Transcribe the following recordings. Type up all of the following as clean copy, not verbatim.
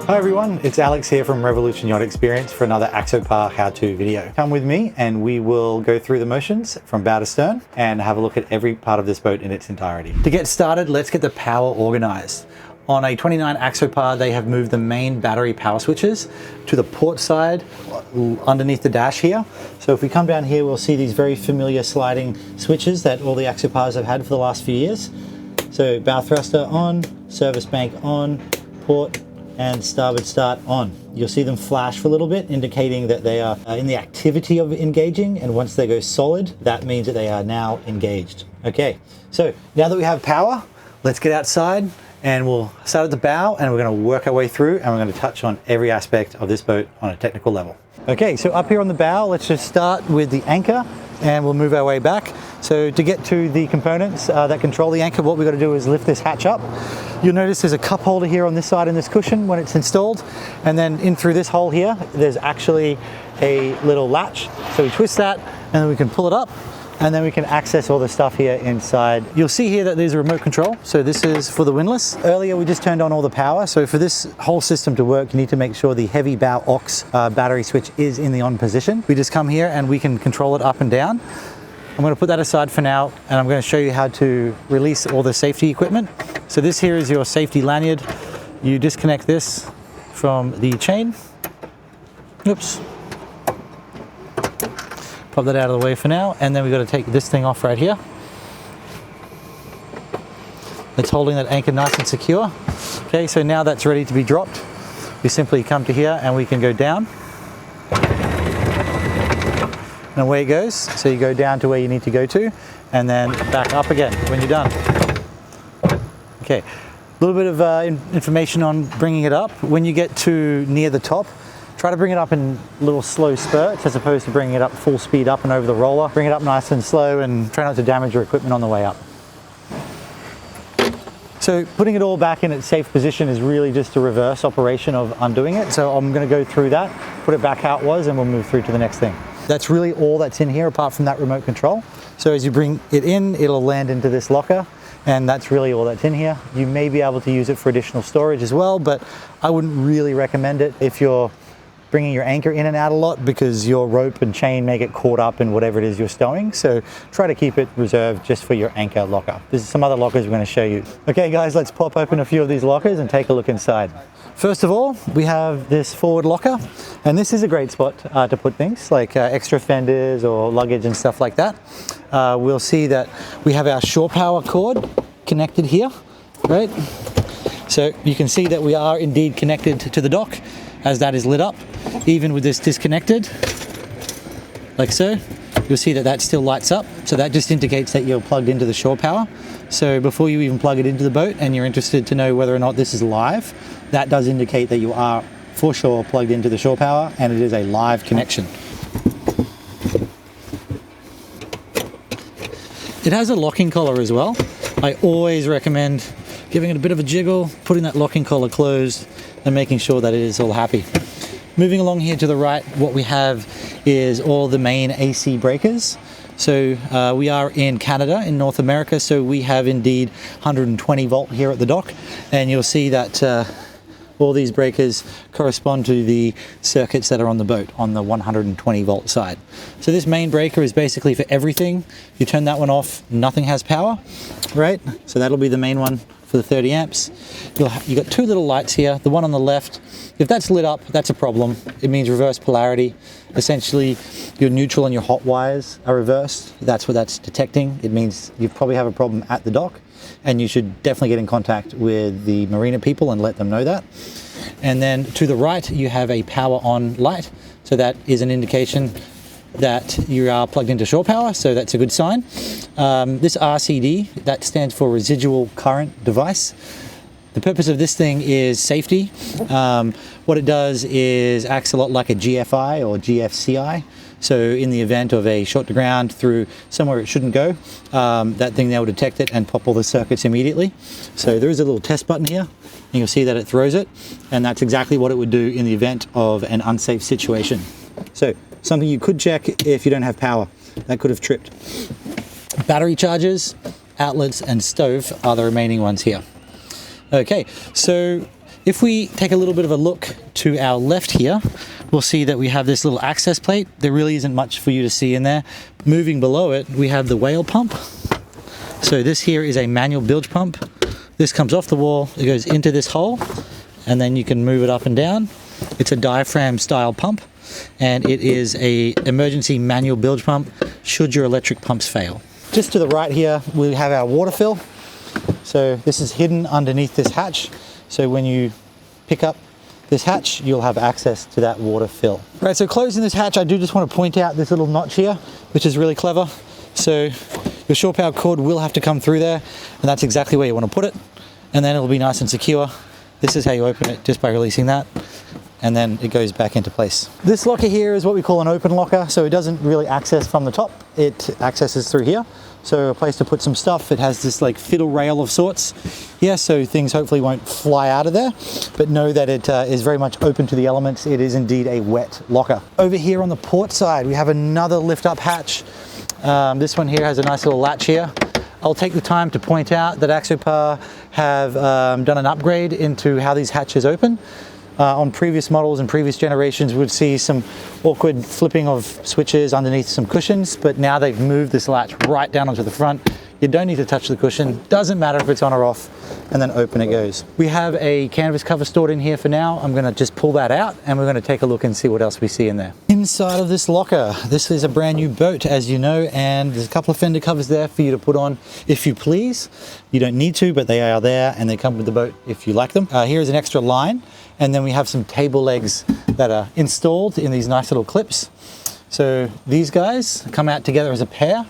Hi everyone, it's Alex here from Revolution Yacht Experience for another Axopar how-to video. Come with me and we will go through the motions from bow to stern and have a look at every part of this boat in its entirety. To get started, let's get the power organized. On a 29 Axopar, they have moved the main battery power switches to the port side underneath the dash here. So if we come down here, we'll see these very familiar sliding switches that all the Axopars have had for the last few years. So bow thruster on, service bank on, port and starboard start on. You'll see them flash for a little bit, indicating that they are in the activity of engaging, and once they go solid, that means that they are now engaged. Okay, so now that we have power, let's get outside and we'll start at the bow and we're going to work our way through and we're going to touch on every aspect of this boat on a technical level. Okay, so up here on the bow, let's just start with the anchor and we'll move our way back. So to get to the components that control the anchor, what we've got to do is lift this hatch up. You'll notice there's a cup holder here on this side in this cushion when it's installed, and then in through this hole here, there's actually a little latch. So we twist that and then we can pull it up and then we can access all the stuff here inside. You'll see here that there's a remote control. So this is for the windlass. Earlier we just turned on all the power. So for this whole system to work, you need to make sure the heavy bow aux battery switch is in the on position. We just come here and we can control it up and down. I'm going to put that aside for now and I'm going to show you how to release all the safety equipment. So this here is your safety lanyard. You disconnect this from the chain. Oops. Pop that out of the way for now, and then we've got to take this thing off right here. It's holding that anchor nice and secure. Okay, so now that's ready to be dropped. We simply come to here and we can go down. And away it goes. So you go down to where you need to go to, and then back up again when you're done. Okay, a little bit of information on bringing it up. When you get to near the top, try to bring it up in little slow spurts as opposed to bringing it up full speed up and over the roller. Bring it up nice and slow and try not to damage your equipment on the way up. So putting it all back in its safe position is really just a reverse operation of undoing it. So I'm going to go through that, put it back how it was, and we'll move through to the next thing. That's really all that's in here apart from that remote control. So as you bring it in, it'll land into this locker. And that's really all that's in here. You may be able to use it for additional storage as well, but I wouldn't really recommend it if you're bringing your anchor in and out a lot, because your rope and chain may get caught up in whatever it is you're stowing. So try to keep it reserved just for your anchor locker. There's some other lockers we're going to show you. Okay guys, let's pop open a few of these lockers and take a look inside. First of all, we have this forward locker, and this is a great spot to put things like extra fenders or luggage and stuff like that. We'll see that we have our shore power cord connected here, right? So you can see that we are indeed connected to the dock as that is lit up. Even with this disconnected, like so, you'll see that that still lights up. So that just indicates that you're plugged into the shore power. So before you even plug it into the boat and you're interested to know whether or not this is live, that does indicate that you are for sure plugged into the shore power and it is a live connection. It has a locking collar as well. I always recommend giving it a bit of a jiggle, putting that locking collar closed and making sure that it is all happy. Moving along here to the right, what we have is all the main AC breakers. So we are in Canada, in North America, so we have indeed 120 volt here at the dock, and you'll see that all these breakers correspond to the circuits that are on the boat on the 120 volt side. So this main breaker is basically for everything. You turn that one off, nothing has power, right? So that'll be the main one for the 30 amps. You've got two little lights here. The one on the left, if that's lit up, that's a problem. It means reverse polarity. Essentially, your neutral and your hot wires are reversed. That's what that's detecting. It means you probably have a problem at the dock, and you should definitely get in contact with the marina people and let them know that. And then to the right, you have a power on light. So that is an indication that you are plugged into shore power, so that's a good sign. This RCD, that stands for residual current device. The purpose of this thing is safety. What it does is acts a lot like a GFI or GFCI. So in the event of a shot to ground through somewhere it shouldn't go, that thing there will detect it and pop all the circuits immediately. So there is a little test button here, and you'll see that it throws it, and that's exactly what it would do in the event of an unsafe situation. So something you could check if you don't have power. That could have tripped. Battery chargers, outlets, and stove are the remaining ones here. Okay, so If we take a little bit of a look to our left here, we'll see that we have this little access plate. There really isn't much for you to see in there. Moving below it, we have the whale pump. So this here is a manual bilge pump. This comes off the wall, it goes into this hole, and then you can move it up and down. It's a diaphragm style pump, and it is a emergency manual bilge pump should your electric pumps fail. Just to the right here, we have our water fill. So this is hidden underneath this hatch. So when you pick up this hatch, you'll have access to that water fill. Right, so closing this hatch, I do just want to point out this little notch here, which is really clever. So your shore power cord will have to come through there, and that's exactly where you want to put it. And then it'll be nice and secure. This is how you open it, just by releasing that. And then it goes back into place. This locker here is what we call an open locker, so it doesn't really access from the top. It accesses through here. So a place to put some stuff. It has this like fiddle rail of sorts. Yeah, so things hopefully won't fly out of there, but know that it is very much open to the elements. It is indeed a wet locker. Over here on the port side, we have another lift up hatch. This one here has a nice little latch here. I'll take the time to point out that Axopar have done an upgrade into how these hatches open. On previous models and previous generations, we would see some awkward flipping of switches underneath some cushions, but now they've moved this latch right down onto the front. You don't need to touch the cushion, doesn't matter if it's on or off, and then open it goes. We have a canvas cover stored in here for now. I'm gonna just pull that out and we're gonna take a look and see what else we see in there. Inside of this locker, this is a brand new boat, as you know, and there's a couple of fender covers there for you to put on if you please. You don't need to, but they are there and they come with the boat if you like them. Here's an extra line, and then we have some table legs that are installed in these nice little clips. So these guys come out together as a pair,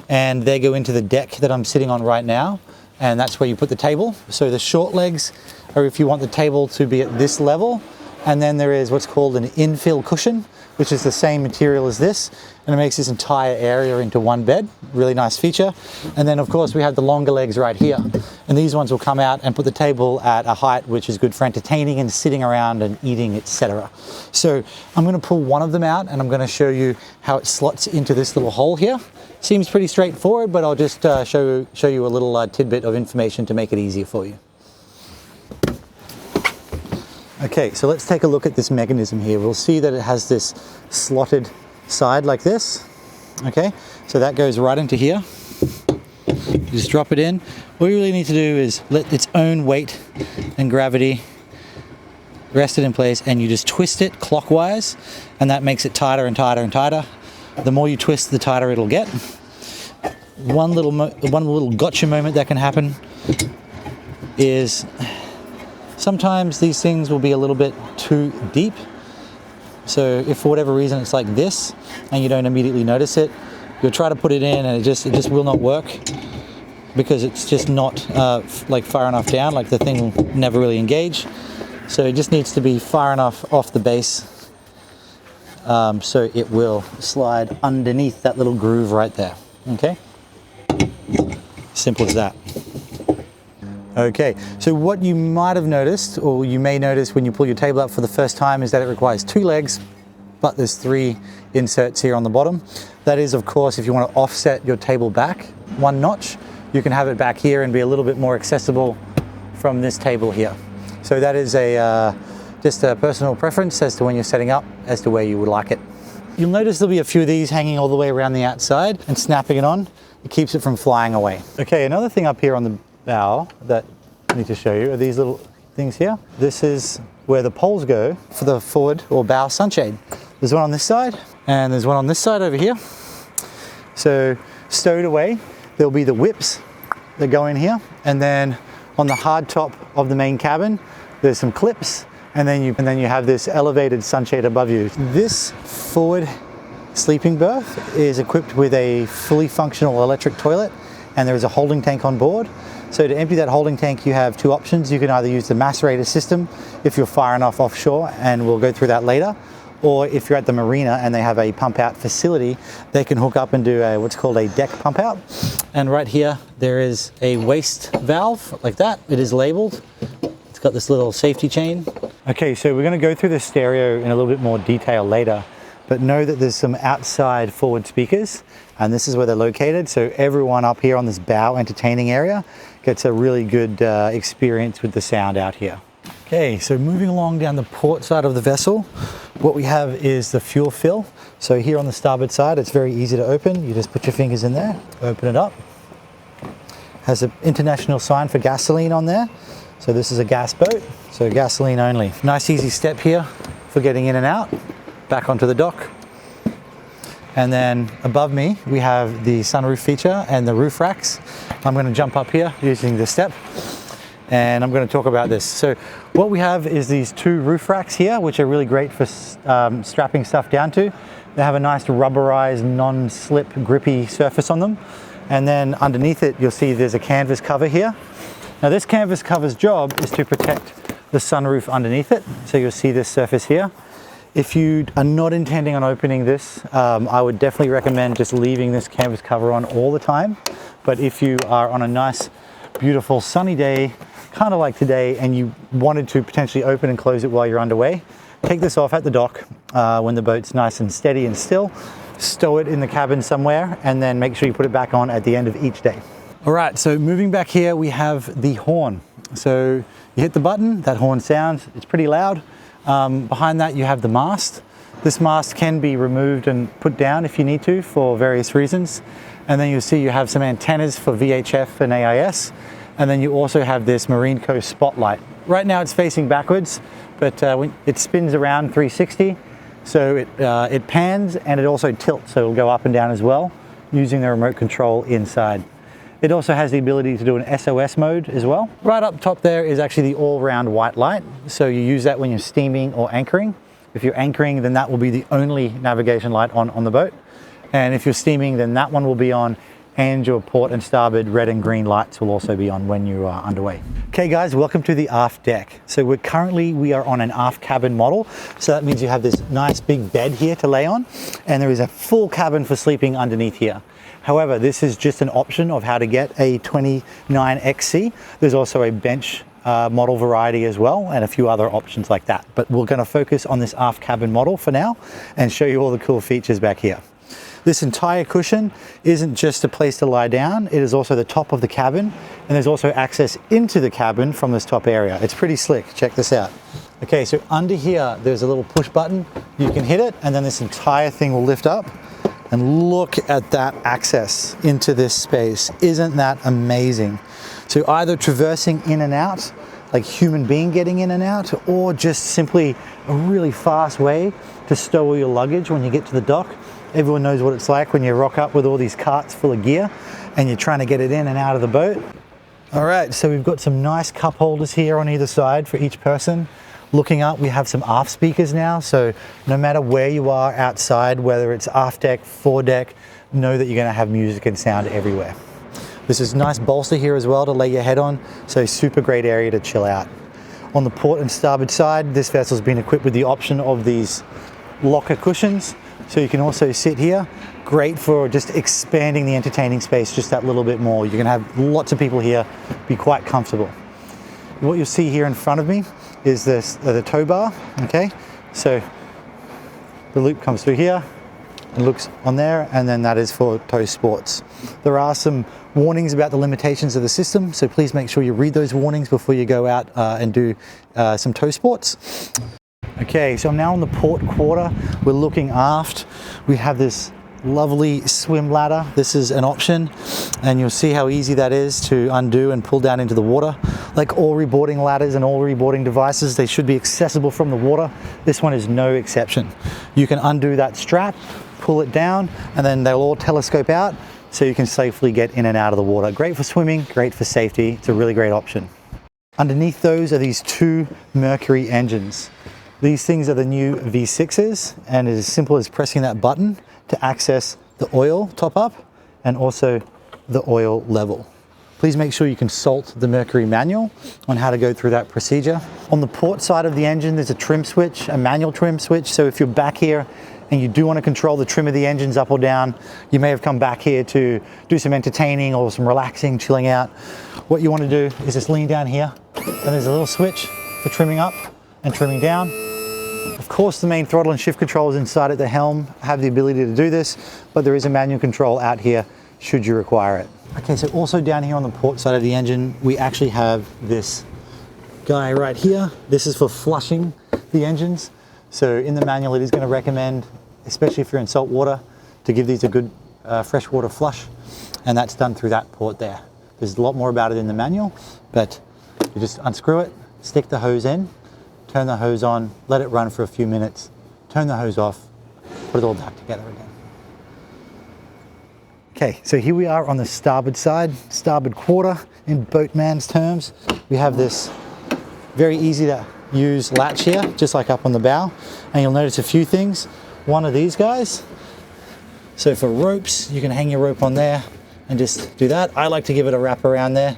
and they go into the deck that I'm sitting on right now, and that's where you put the table. So the short legs are if you want the table to be at this level, and then there is what's called an infill cushion, which is the same material as this, and it makes this entire area into one bed. Really nice feature. And then of course we have the longer legs right here, and these ones will come out and put the table at a height which is good for entertaining and sitting around and eating, etc. So I'm going to pull one of them out and I'm going to show you how it slots into this little hole here. Seems pretty straightforward, but I'll just show you a little tidbit of information to make it easier for you. Okay, so let's take a look at this mechanism here. We'll see that it has this slotted side like this. Okay, so that goes right into here. You just drop it in. All you really need to do is let its own weight and gravity rest it in place, and you just twist it clockwise, and that makes it tighter and tighter and tighter. The more you twist, the tighter it'll get. One little gotcha moment that can happen is sometimes these things will be a little bit too deep. So if for whatever reason it's like this and you don't immediately notice it, you'll try to put it in and it just will not work, because it's just not like far enough down, like the thing will never really engage. So it just needs to be far enough off the base so it will slide underneath that little groove right there. Okay, simple as that. Okay, so what you might have noticed, or you may notice when you pull your table up for the first time, is that it requires 2 legs, but there's 3 inserts here on the bottom. That is, of course, if you want to offset your table back 1 notch, you can have it back here and be a little bit more accessible from this table here. So that is just a personal preference as to when you're setting up, as to where you would like it. You'll notice there'll be a few of these hanging all the way around the outside, and snapping it on, it keeps it from flying away. Okay, another thing up here on the bow that I need to show you are these little things here. This is where the poles go for the forward or bow sunshade. There's one on this side and there's one on this side over here. So stowed away, there'll be the whips that go in here, and then on the hard top of the main cabin there's some clips, and then you have this elevated sunshade above you. This forward sleeping berth is equipped with a fully functional electric toilet, and there is a holding tank on board. So to empty that holding tank, you have 2 options. You can either use the macerator system if you're far enough offshore, and we'll go through that later, or if you're at the marina and they have a pump out facility, they can hook up and do what's called a deck pump out. And right here there is a waste valve like that. It is labeled. It's got this little safety chain. Okay, so we're going to go through the stereo in a little bit more detail later, but know that there's some outside forward speakers, and this is where they're located. So everyone up here on this bow entertaining area gets a really good experience with the sound out here. Okay, so moving along down the port side of the vessel, what we have is the fuel fill. So here on the starboard side, it's very easy to open. You just put your fingers in there, open it up. Has an international sign for gasoline on there. So this is a gas boat, so gasoline only. Nice easy step here for getting in and out, back onto the dock. And then above me, we have the sunroof feature and the roof racks. I'm going to jump up here using the step, and I'm going to talk about this. So what we have is these two roof racks here, which are really great for strapping stuff down to. They have a nice rubberized, non-slip, grippy surface on them. And then underneath it, you'll see there's a canvas cover here. Now this canvas cover's job is to protect the sunroof underneath it. So you'll see this surface here. If you are not intending on opening this, I would definitely recommend just leaving this canvas cover on all the time. But if you are on a nice, beautiful sunny day, kind of like today, and you wanted to potentially open and close it while you're underway, take this off at the dock when the boat's nice and steady and still, stow it in the cabin somewhere, and then make sure you put it back on at the end of each day. All right, so moving back here, we have the horn. So you hit the button, that horn sounds, it's pretty loud. Behind that you have the mast. This mast can be removed and put down if you need to for various reasons. And then you'll see you have some antennas for VHF and AIS. And then you also have this Marine Coast spotlight. Right now it's facing backwards, but it spins around 360. So it pans and it also tilts, so it'll go up and down as well using the remote control inside. It also has the ability to do an SOS mode as well. Right up top there is actually the all-round white light. So you use that when you're steaming or anchoring. If you're anchoring, then that will be the only navigation light on the boat. And if you're steaming, then that one will be on, and your port and starboard red and green lights will also be on when you are underway. Okay guys, welcome to the aft deck. So we are on an aft cabin model. So that means you have this nice big bed here to lay on, and there is a full cabin for sleeping underneath here. However, this is just an option of how to get a 29XC. There's also a bench model variety as well, and a few other options like that. But we're going to focus on this aft cabin model for now and show you all the cool features back here. This entire cushion isn't just a place to lie down, it is also the top of the cabin, and there's also access into the cabin from this top area. It's pretty slick, check this out. Okay, so under here, there's a little push button. You can hit it, and then this entire thing will lift up. And look at that access into this space. Isn't that amazing? So either traversing in and out, like human being getting in and out, or just simply a really fast way to stow all your luggage when you get to the dock. Everyone knows what it's like when you rock up with all these carts full of gear and you're trying to get it in and out of the boat. All right, so we've got some nice cup holders here on either side for each person. Looking up, we have some aft speakers now, so no matter where you are outside, whether it's aft deck, foredeck, know that you're going to have music and sound everywhere. This is a nice bolster here as well to lay your head on, so super great area to chill out. On the port and starboard side, this vessel's been equipped with the option of these locker cushions, so you can also sit here. Great for just expanding the entertaining space just that little bit more. You're going to have lots of people here, be quite comfortable. What you'll see here in front of me is the tow bar, okay? So the loop comes through here and looks on there, and then that is for tow sports. There are some warnings about the limitations of the system, so please make sure you read those warnings before you go out and do some tow sports. Okay, so I'm now on the port quarter. We're looking aft. We have this lovely swim ladder. This is an option, and you'll see how easy that is to undo and pull down into the water. Like all reboarding ladders and all reboarding devices, they should be accessible from the water. This one is no exception. You can undo that strap, pull it down, and then they'll all telescope out so you can safely get in and out of the water. Great for swimming, great for safety. It's a really great option. Underneath those are these two Mercury engines. These things are the new V6s, and it is as simple as pressing that button to access the oil top up and also the oil level. Please make sure you consult the Mercury manual on how to go through that procedure. On the port side of the engine, there's a trim switch, a manual trim switch. So if you're back here and you do want to control the trim of the engines up or down, you may have come back here to do some entertaining or some relaxing, chilling out. What you want to do is just lean down here, and there's a little switch for trimming up and trimming down. Of course, the main throttle and shift controls inside at the helm have the ability to do this, but there is a manual control out here should you require it. Okay, so also down here on the port side of the engine, we actually have this guy right here. This is for flushing the engines. So in the manual, it is going to recommend, especially if you're in salt water, to give these a good freshwater flush. And that's done through that port there. There's a lot more about it in the manual, but you just unscrew it, stick the hose in, turn the hose on, let it run for a few minutes, turn the hose off, put it all back together again. Okay, so here we are on the starboard side, starboard quarter in boatman's terms. We have this very easy to use latch here, just like up on the bow. And you'll notice a few things. One of these guys. So for ropes, you can hang your rope on there and just do that. I like to give it a wrap around there.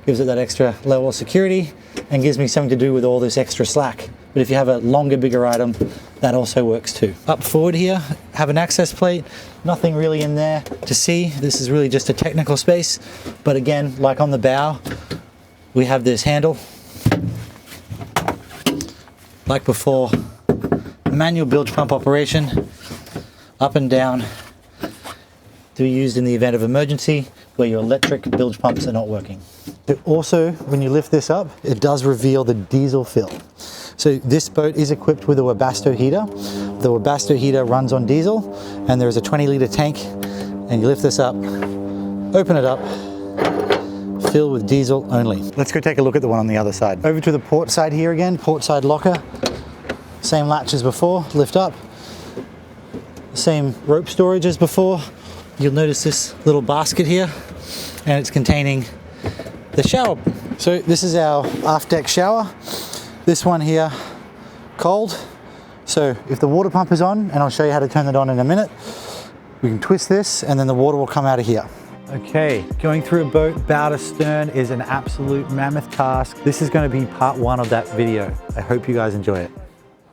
Gives it that extra level of security and gives me something to do with all this extra slack. But if you have a longer, bigger item, that also works too. Up forward here, have an access plate. Nothing really in there to see. This is really just a technical space. But again, like on the bow, we have this handle. Like before, manual bilge pump operation, up and down, to be used in the event of emergency where your electric bilge pumps are not working. But also, when you lift this up, it does reveal the diesel fill. So this boat is equipped with a Webasto heater. The Webasto heater runs on diesel, and there is a 20-litre tank, and you lift this up, open it up, fill with diesel only. Let's go take a look at the one on the other side. Over to the port side here again, port side locker. Same latch as before, lift up. Same rope storage as before. You'll notice this little basket here, and it's containing the shower. So this is our aft deck shower. This one here, cold. So if the water pump is on, and I'll show you how to turn it on in a minute, we can twist this and then the water will come out of here. Okay, going through a boat bow to stern is an absolute mammoth task. This is going to be part one of that video. I hope you guys enjoy it.